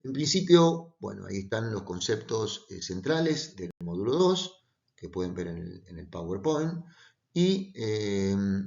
En principio, bueno, ahí están los conceptos centrales del módulo 2 que pueden ver en el PowerPoint, y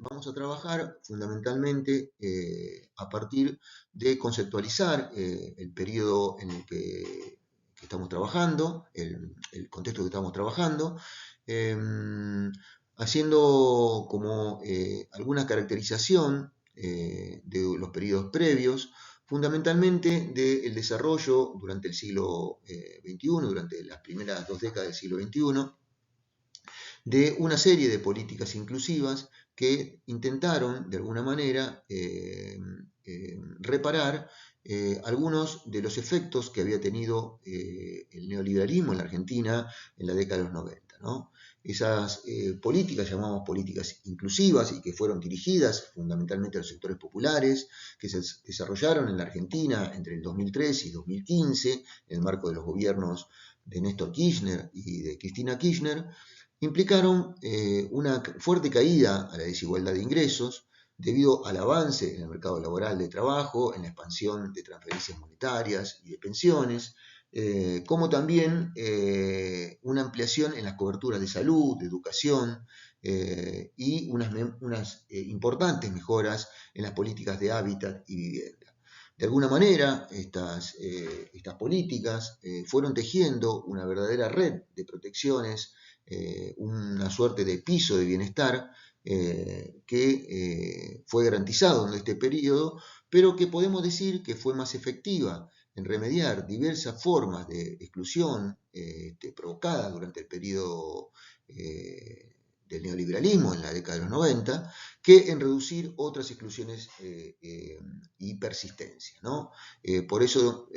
vamos a trabajar fundamentalmente a partir de conceptualizar el periodo en el que estamos trabajando, el contexto que estamos trabajando, eh, haciendo como alguna caracterización de los periodos previos, fundamentalmente del desarrollo durante el siglo XXI, durante las primeras 2 décadas del siglo XXI, de una serie de políticas inclusivas que intentaron, de alguna manera, reparar algunos de los efectos que había tenido el neoliberalismo en la Argentina en la década de los 90, ¿no? Esas políticas, llamamos políticas inclusivas, y que fueron dirigidas fundamentalmente a los sectores populares, que se desarrollaron en la Argentina entre el 2003 y 2015, en el marco de los gobiernos de Néstor Kirchner y de Cristina Kirchner, implicaron una fuerte caída a la desigualdad de ingresos debido al avance en el mercado laboral de trabajo, en la expansión de transferencias monetarias y de pensiones, como también una ampliación en las coberturas de salud, de educación, y unas importantes mejoras en las políticas de hábitat y vivienda. De alguna manera, estas políticas fueron tejiendo una verdadera red de protecciones, una suerte de piso de bienestar que fue garantizado en este periodo, pero que podemos decir que fue más efectiva en remediar diversas formas de exclusión provocadas durante el periodo del neoliberalismo en la década de los 90, que en reducir otras exclusiones y persistencia, ¿no? Por eso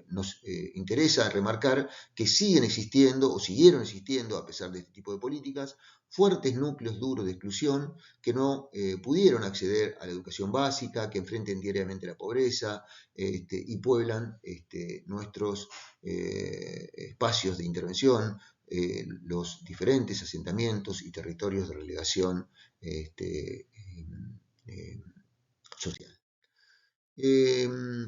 nos interesa remarcar que siguen existiendo, o siguieron existiendo, a pesar de este tipo de políticas, fuertes núcleos duros de exclusión que no pudieron acceder a la educación básica, que enfrenten diariamente la pobreza y pueblan nuestros espacios de intervención, los diferentes asentamientos y territorios de relegación social.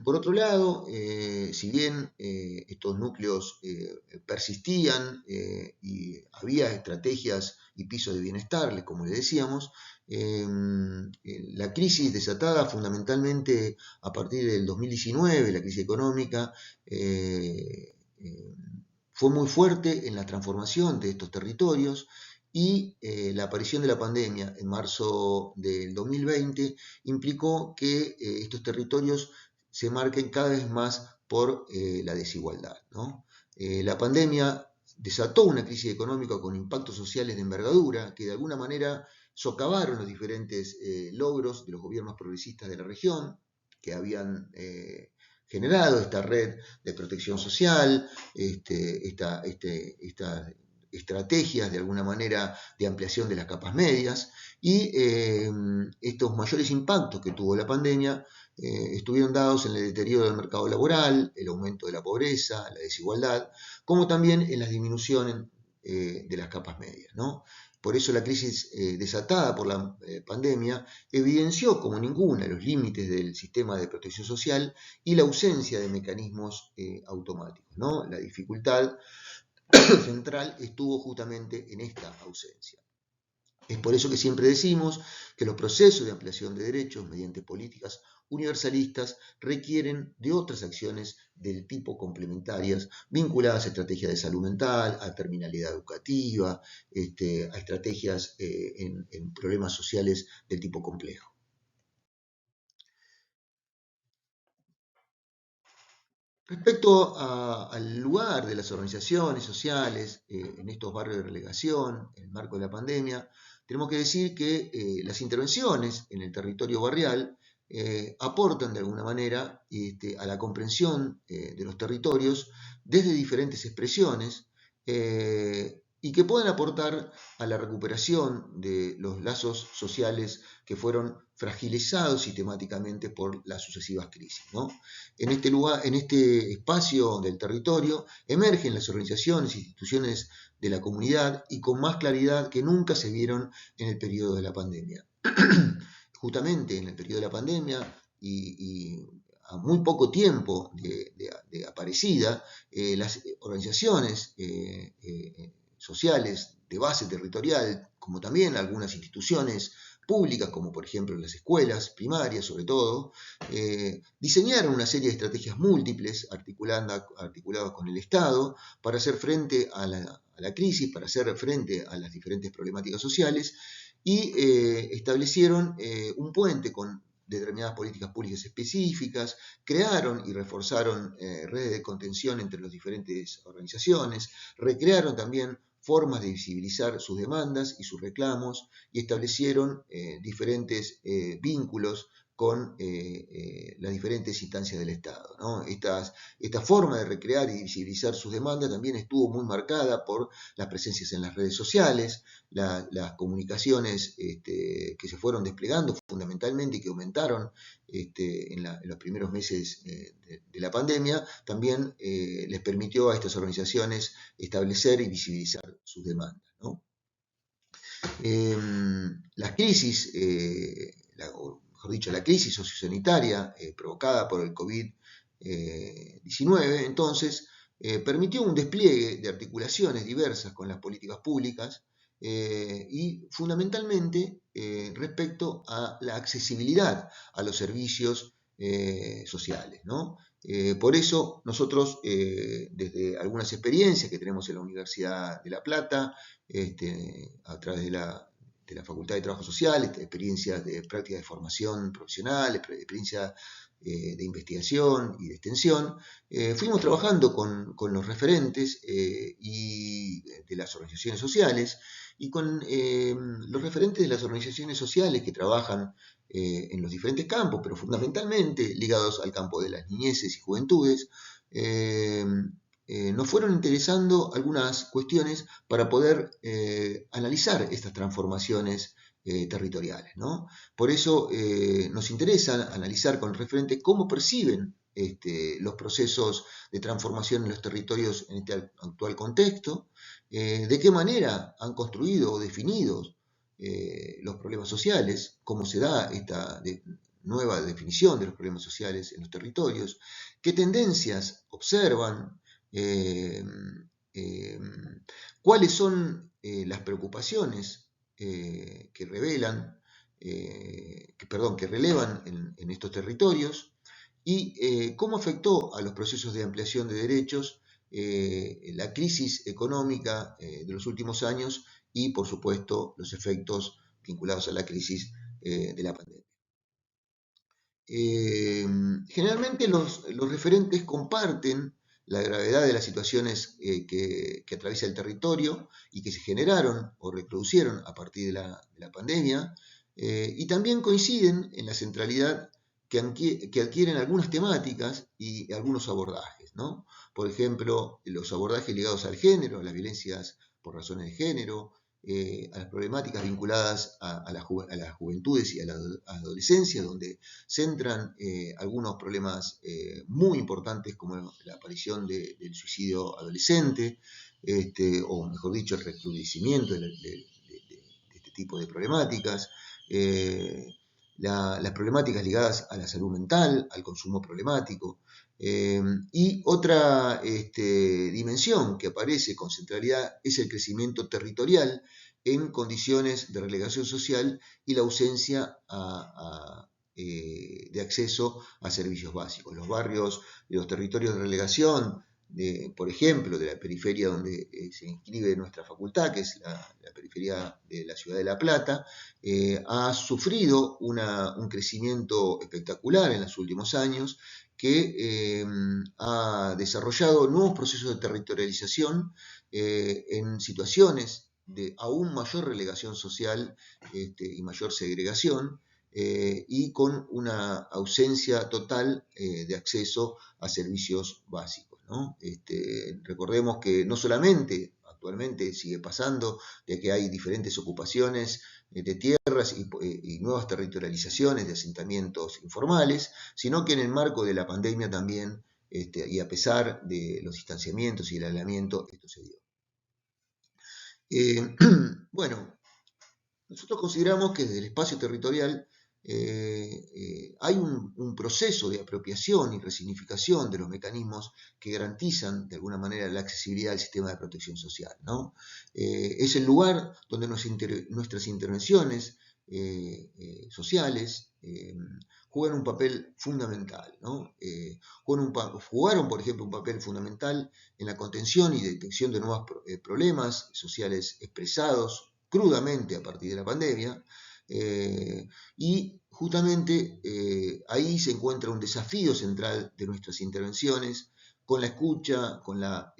Por otro lado, si bien estos núcleos persistían y había estrategias y pisos de bienestar, como le decíamos, la crisis desatada fundamentalmente a partir del 2019, la crisis económica, fue muy fuerte en la transformación de estos territorios, y la aparición de la pandemia en marzo del 2020 implicó que estos territorios se marquen cada vez más por la desigualdad, ¿no? La pandemia desató una crisis económica con impactos sociales de envergadura que de alguna manera socavaron los diferentes logros de los gobiernos progresistas de la región, que habían generado esta red de protección social, estas estrategias de alguna manera de ampliación de las capas medias, y estos mayores impactos que tuvo la pandemia estuvieron dados en el deterioro del mercado laboral, el aumento de la pobreza, la desigualdad, como también en las disminuciones de las capas medias, ¿no? Por eso la crisis desatada por la pandemia evidenció como ninguna los límites del sistema de protección social y la ausencia de mecanismos automáticos, ¿no? La dificultad central estuvo justamente en esta ausencia. Es por eso que siempre decimos que los procesos de ampliación de derechos mediante políticas universalistas requieren de otras acciones del tipo complementarias, vinculadas a estrategias de salud mental, a terminalidad educativa, a estrategias en problemas sociales del tipo complejo. Respecto al lugar de las organizaciones sociales en estos barrios de relegación, en el marco de la pandemia, tenemos que decir que las intervenciones en el territorio barrial aportan de alguna manera a la comprensión de los territorios desde diferentes expresiones, y que pueden aportar a la recuperación de los lazos sociales que fueron fragilizados sistemáticamente por las sucesivas crisis, ¿no? En este lugar, en este espacio del territorio, emergen las organizaciones e instituciones de la comunidad, y con más claridad que nunca se vieron en el periodo de la pandemia. Justamente en el periodo de la pandemia y a muy poco tiempo de Aparecida, las organizaciones sociales de base territorial, como también algunas instituciones públicas, como por ejemplo las escuelas primarias sobre todo, diseñaron una serie de estrategias múltiples articuladas con el Estado para hacer frente a la crisis, para hacer frente a las diferentes problemáticas sociales, y establecieron un puente con determinadas políticas públicas específicas, crearon y reforzaron redes de contención entre las diferentes organizaciones, recrearon también formas de visibilizar sus demandas y sus reclamos, y establecieron diferentes vínculos con las diferentes instancias del Estado, ¿no? Esta forma de recrear y visibilizar sus demandas también estuvo muy marcada por las presencias en las redes sociales, las comunicaciones que se fueron desplegando fundamentalmente y que aumentaron en los primeros meses de la pandemia, también les permitió a estas organizaciones establecer y visibilizar sus demandas, ¿no? Las crisis, o mejor dicho, la crisis sociosanitaria provocada por el COVID-19, entonces, permitió un despliegue de articulaciones diversas con las políticas públicas y fundamentalmente respecto a la accesibilidad a los servicios sociales, ¿no? Por eso nosotros, desde algunas experiencias que tenemos en la Universidad de La Plata, a través de la Facultad de Trabajo Social, experiencias de práctica de formación profesional, experiencias de investigación y de extensión, fuimos trabajando con los referentes y de las organizaciones sociales y con los referentes de las organizaciones sociales que trabajan en los diferentes campos, pero fundamentalmente ligados al campo de las niñeces y juventudes. Nos fueron interesando algunas cuestiones para poder analizar estas transformaciones territoriales, ¿no? Por eso nos interesa analizar con referente cómo perciben los procesos de transformación en los territorios en este actual contexto, de qué manera han construido o definido los problemas sociales, cómo se da esta nueva definición de los problemas sociales en los territorios, qué tendencias observan, cuáles son las preocupaciones que relevan en estos territorios y cómo afectó a los procesos de ampliación de derechos la crisis económica de los últimos años y, por supuesto, los efectos vinculados a la crisis de la pandemia. Generalmente los referentes comparten la gravedad de las situaciones que atraviesa el territorio y que se generaron o reproducieron a partir de la pandemia, y también coinciden en la centralidad que adquieren algunas temáticas y algunos abordajes, ¿no? Por ejemplo, los abordajes ligados al género, a las violencias por razones de género, a las problemáticas vinculadas a las juventudes y a la adolescencia, donde centran algunos problemas muy importantes como la aparición del suicidio adolescente, o mejor dicho, el recrudecimiento de este tipo de problemáticas, las problemáticas ligadas a la salud mental, al consumo problemático. Y otra dimensión que aparece con centralidad es el crecimiento territorial en condiciones de relegación social y la ausencia de acceso a servicios básicos. Los barrios de los territorios de relegación, por ejemplo, de la periferia donde se inscribe nuestra facultad, que es la periferia de la ciudad de La Plata, ha sufrido un crecimiento espectacular en los últimos años, que ha desarrollado nuevos procesos de territorialización en situaciones de aún mayor relegación social y mayor segregación, y con una ausencia total de acceso a servicios básicos, ¿no? Recordemos que no solamente actualmente sigue pasando de que hay diferentes ocupaciones de tierras y nuevas territorializaciones de asentamientos informales, sino que en el marco de la pandemia también, y a pesar de los distanciamientos y el aislamiento, esto se dio. Bueno, nosotros consideramos que desde el espacio territorial hay un proceso de apropiación y resignificación de los mecanismos que garantizan de alguna manera la accesibilidad al sistema de protección social, ¿no? Es el lugar donde nuestras intervenciones sociales juegan un papel fundamental, ¿no? Jugaron, por ejemplo, un papel fundamental en la contención y detección de nuevos problemas sociales expresados crudamente a partir de la pandemia, y justamente ahí se encuentra un desafío central de nuestras intervenciones, con la escucha, con la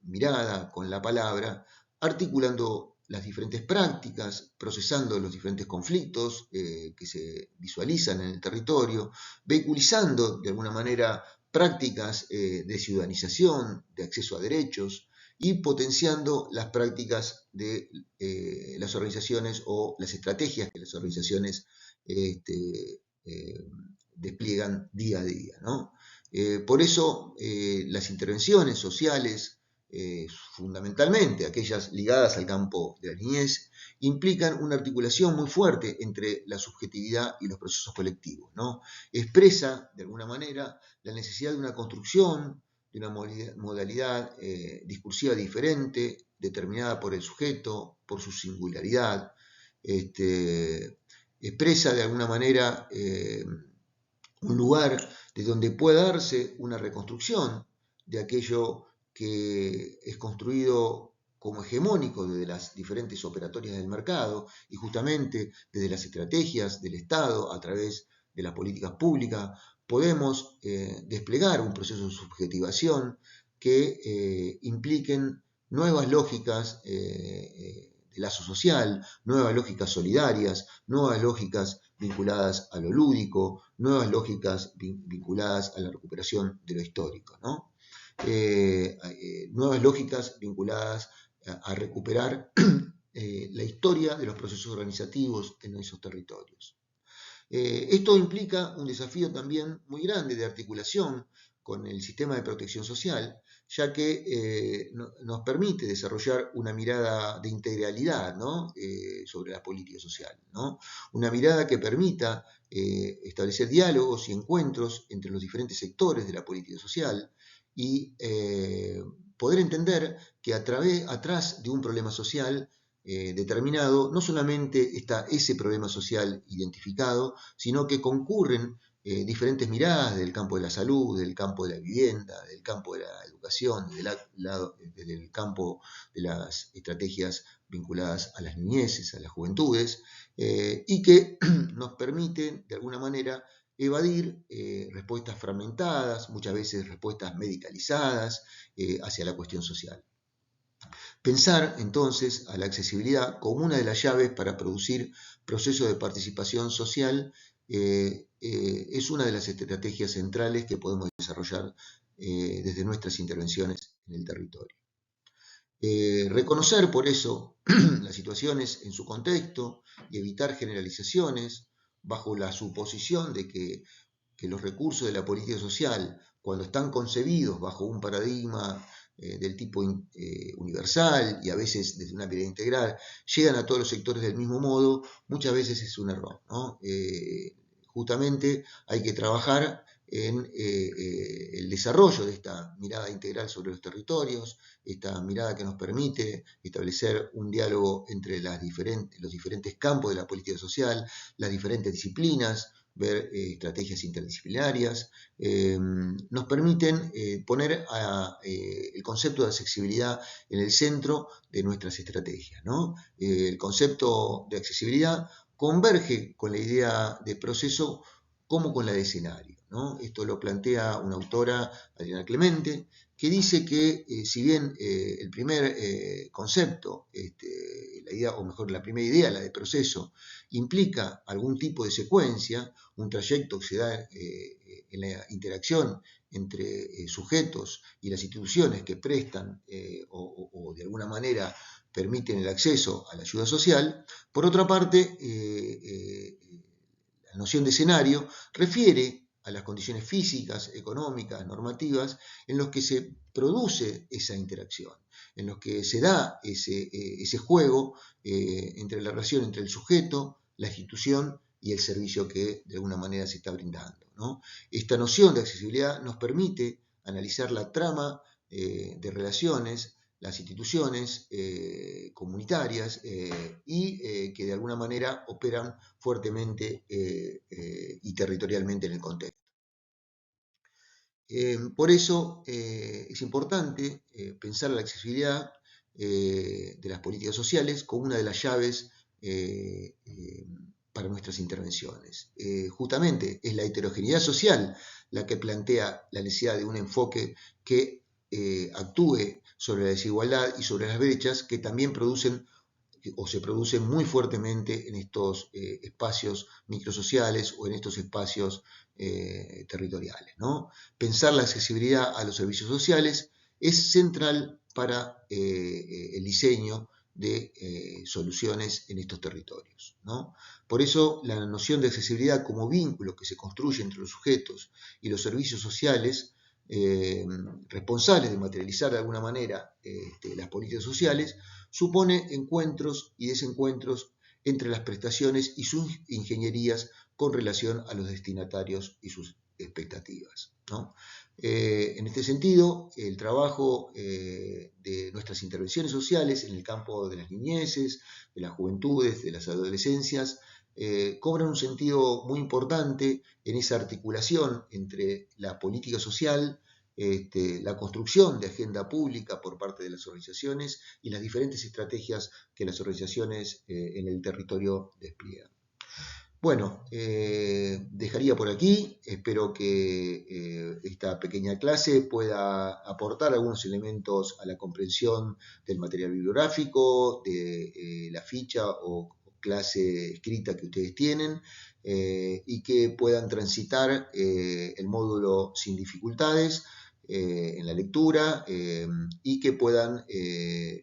mirada, con la palabra, articulando las diferentes prácticas, procesando los diferentes conflictos que se visualizan en el territorio, vehiculizando de alguna manera prácticas de ciudadanización, de acceso a derechos, y potenciando las prácticas de las organizaciones o las estrategias que las organizaciones despliegan día a día, ¿no? Por eso las intervenciones sociales, fundamentalmente aquellas ligadas al campo de la niñez, implican una articulación muy fuerte entre la subjetividad y los procesos colectivos, ¿no? Expresa, de alguna manera, la necesidad de una construcción, de una modalidad discursiva diferente, determinada por el sujeto, por su singularidad, expresa de alguna manera un lugar de donde pueda darse una reconstrucción de aquello que es construido como hegemónico desde las diferentes operatorias del mercado y justamente desde las estrategias del Estado a través de las políticas públicas podemos desplegar un proceso de subjetivación que impliquen nuevas lógicas de lazo social, nuevas lógicas solidarias, nuevas lógicas vinculadas a lo lúdico, nuevas lógicas vinculadas a la recuperación de lo histórico, ¿no? Nuevas lógicas vinculadas a recuperar la historia de los procesos organizativos en esos territorios. Esto implica un desafío también muy grande de articulación con el sistema de protección social, ya que nos permite desarrollar una mirada de integralidad, ¿no? Sobre la política social, ¿no? Una mirada que permita establecer diálogos y encuentros entre los diferentes sectores de la política social y poder entender que atrás de un problema social determinado, no solamente está ese problema social identificado, sino que concurren diferentes miradas del campo de la salud, del campo de la vivienda, del campo de la educación, del campo de las estrategias vinculadas a las niñeces, a las juventudes, y que nos permiten, de alguna manera, evadir respuestas fragmentadas, muchas veces respuestas medicalizadas hacia la cuestión social. Pensar entonces a la accesibilidad como una de las llaves para producir procesos de participación social es una de las estrategias centrales que podemos desarrollar desde nuestras intervenciones en el territorio. Reconocer por eso las situaciones en su contexto y evitar generalizaciones bajo la suposición de que los recursos de la política social, cuando están concebidos bajo un paradigma del tipo universal y a veces desde una mirada integral, llegan a todos los sectores del mismo modo, muchas veces es un error, ¿no? Justamente hay que trabajar en el desarrollo de esta mirada integral sobre los territorios, esta mirada que nos permite establecer un diálogo entre los diferentes campos de la política social, las diferentes disciplinas, ver estrategias interdisciplinarias, nos permiten poner el concepto de accesibilidad en el centro de nuestras estrategias, ¿no? El concepto de accesibilidad converge con la idea de proceso como con la de escenario, ¿no? Esto lo plantea una autora, Adriana Clemente, que dice que si bien el primer concepto, la idea, o mejor la primera idea, la de proceso, implica algún tipo de secuencia, un trayecto que se da en la interacción entre sujetos y las instituciones que prestan o de alguna manera permiten el acceso a la ayuda social. Por otra parte, la noción de escenario refiere a las condiciones físicas, económicas, normativas, en los que se produce esa interacción, en los que se da ese juego entre la relación entre el sujeto, la institución y el servicio que de alguna manera se está brindando, ¿no? Esta noción de accesibilidad nos permite analizar la trama de relaciones, las instituciones comunitarias y que de alguna manera operan fuertemente y territorialmente en el contexto. Por eso es importante pensar la accesibilidad de las políticas sociales como una de las llaves para nuestras intervenciones. Justamente es la heterogeneidad social la que plantea la necesidad de un enfoque que actúe sobre la desigualdad y sobre las brechas que también producen o se producen muy fuertemente en estos espacios microsociales o en estos espacios territoriales, ¿no? Pensar la accesibilidad a los servicios sociales es central para el diseño de soluciones en estos territorios, ¿no? Por eso la noción de accesibilidad como vínculo que se construye entre los sujetos y los servicios sociales responsables de materializar de alguna manera las políticas sociales, supone encuentros y desencuentros entre las prestaciones y sus ingenierías con relación a los destinatarios y sus expectativas, ¿no? En este sentido, el trabajo de nuestras intervenciones sociales en el campo de las niñeces, de las juventudes, de las adolescencias, cobran un sentido muy importante en esa articulación entre la política social, la construcción de agenda pública por parte de las organizaciones y las diferentes estrategias que las organizaciones en el territorio despliegan. Bueno, dejaría por aquí, espero que esta pequeña clase pueda aportar algunos elementos a la comprensión del material bibliográfico, de la ficha o clase escrita que ustedes tienen y que puedan transitar el módulo sin dificultades en la lectura y que puedan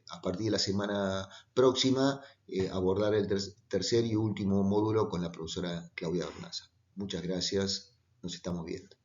a partir de la semana próxima abordar el tercer y último módulo con la profesora Claudia Hornaza. Muchas gracias, nos estamos viendo.